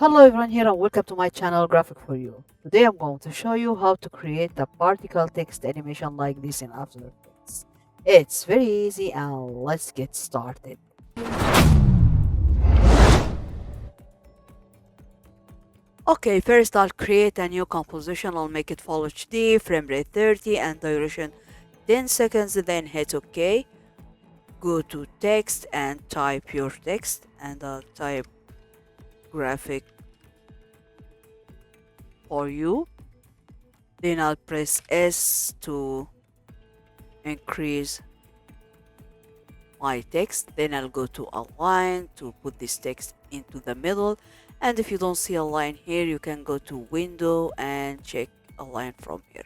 Hello everyone here and welcome to my channel Graphic for You. Today I'm going to show you how to create a particle text animation like this in After Effects. It's very easy and let's get started. Okay, first I'll create a new composition. I'll make it full HD, frame rate 30 and duration 10 seconds, then hit OK. Go to text and type your text and I'll type graphic for you. Then I'll press S to increase my text. Then I'll go to align to put this text into the middle. And if you don't see a line here, you can go to window and check align from here.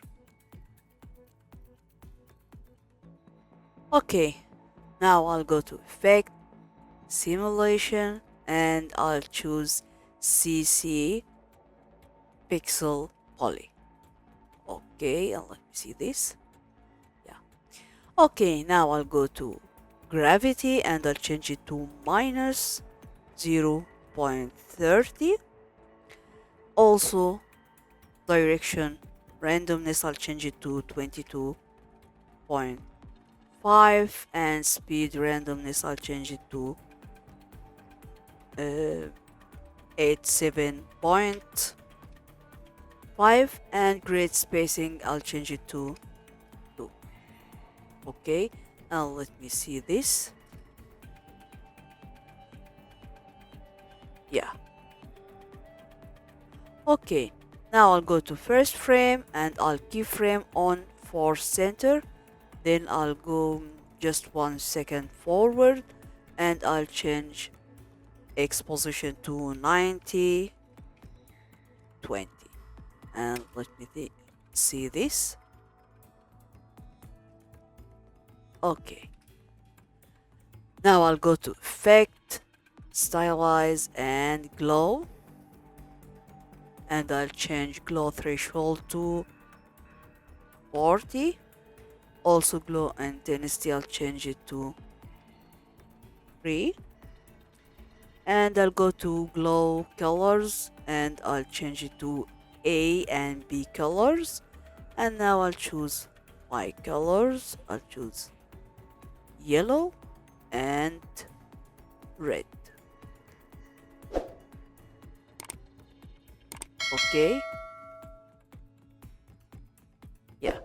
Okay, now I'll go to effect, simulation, and I'll choose CC pixel poly. Okay, and let me see this. Yeah. Okay, now I'll go to gravity and I'll change it to minus 0.30. Also, direction randomness, I'll change it to 22.5, and speed randomness, I'll change it to 87.5, and grid spacing, I'll change it to 2. Okay, now let me see this. Yeah. Okay, now I'll go to first frame and I'll keyframe on for center. Then I'll go just 1 second forward and I'll change X position to 90, 20. And let me see this. Okay. Now I'll go to effect, stylize and glow. And I'll change glow threshold to 40. Also glow intensity, I'll change it to 3. And I'll go to glow colors and I'll change it to A and B colors. And now I'll choose my colors. I'll choose yellow and red. Okay. Yeah.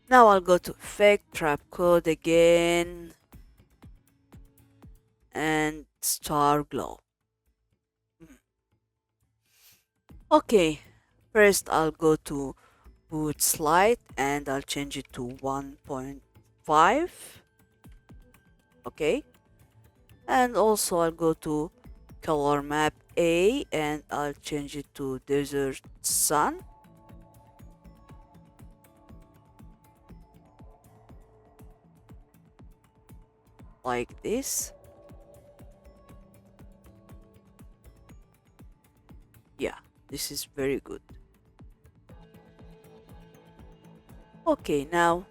Now I'll go to effect, trap code again, and star glow. Okay, first I'll go to boot slide and I'll change it to 1.5. Okay, and also I'll go to color map A and I'll change it to desert sun. Like this. Yeah, this is very good. Okay, now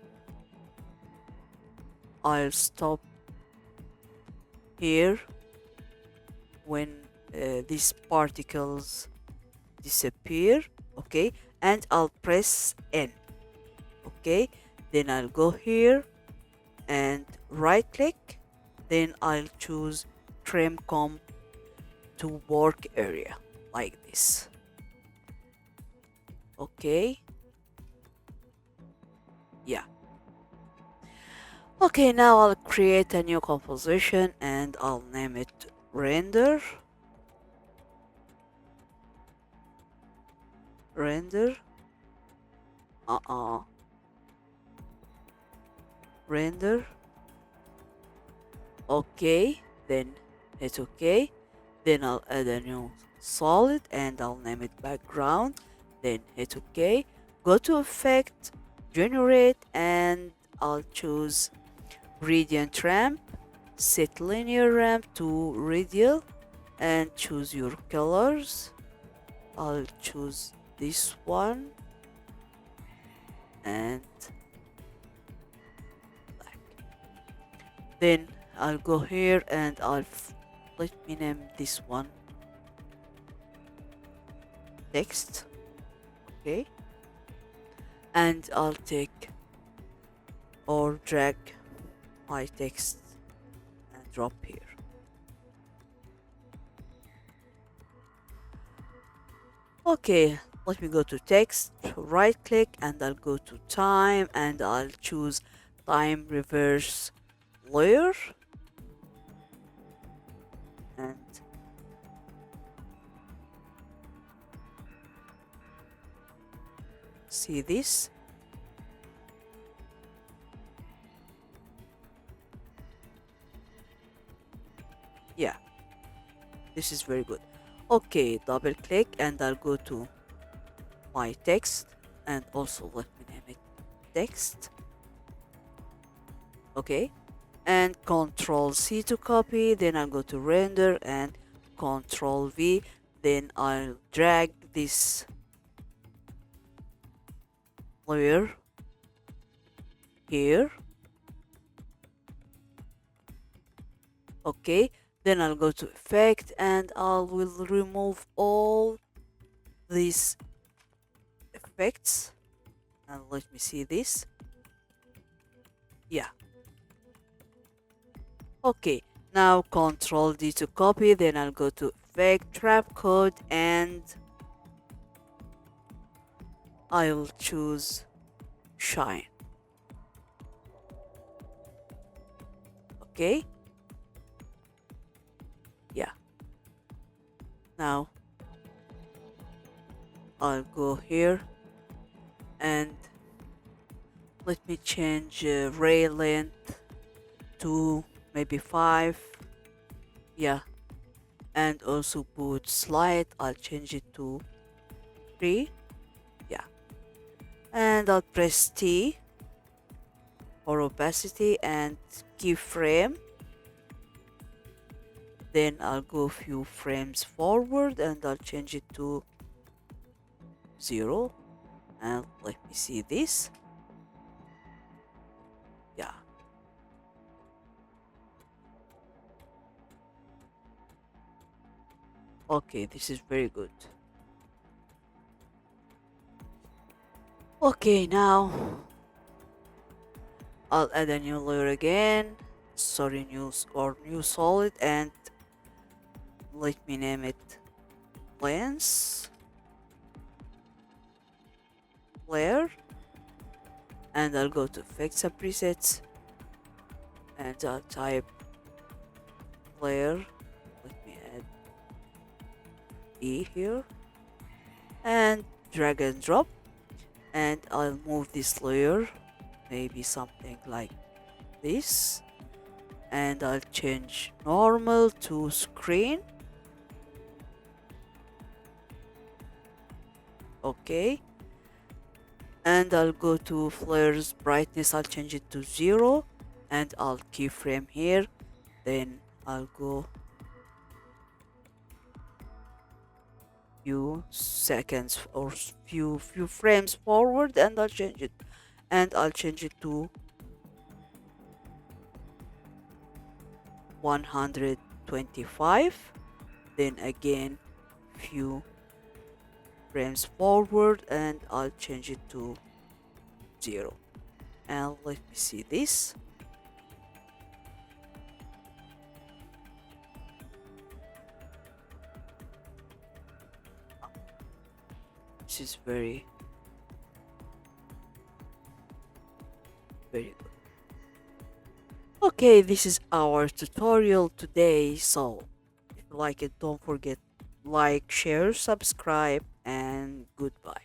I'll stop here when these particles disappear. Okay, and I'll press N. Okay, then I'll go here and right click, then I'll choose trim comp to work area like this. Okay, yeah. Okay, now I'll create a new composition and I'll name it render. Render. Render. Okay, then hit OK. Then I'll add a new solid and I'll name it background. Then hit OK. Go to effect, generate, and I'll choose gradient ramp. Set linear ramp to radial and choose your colors. I'll choose this one and black. Then I'll go here and I'll let me name this one text. Okay, and I'll take or drag my text and drop here. Okay, let me go to text, right click, and I'll go to time, and I'll choose time reverse layer, and see this. Yeah, this is very good. Okay, double click, and I'll go to my text, and also let me name it text. Okay, and Control C to copy, then I'll go to render and Control V, then I'll drag this layer here. Okay, then I'll go to effect, and I will remove all these effects, and let me see this. Yeah. Okay, now Control D to copy, then I'll go to effect, trap code, and I'll choose shine. Okay. Yeah. Now I'll go here and let me change ray length to maybe 5. Yeah, and also put slide, I'll change it to 3. Yeah, and I'll press T for opacity and keyframe. Then I'll go a few frames forward, and I'll change it to 0, and let me see this. Yeah. Okay, this is very good. Okay, now I'll add a new layer again. Sorry, new solid, and let me name it lens layer, and I'll go to effects and presets, and I'll type layer. Let me add E here, and drag and drop, and I'll move this layer, maybe something like this, and I'll change normal to screen. Okay, and I'll go to flares brightness, I'll change it to 0, and I'll keyframe here, then I'll go few seconds or few frames forward, and I'll change it, to 125, then again few frames forward, and I'll change it to 0, and let me see this. This is very good. Okay, this is our tutorial today, so if you like it, don't forget like, share, subscribe, and goodbye.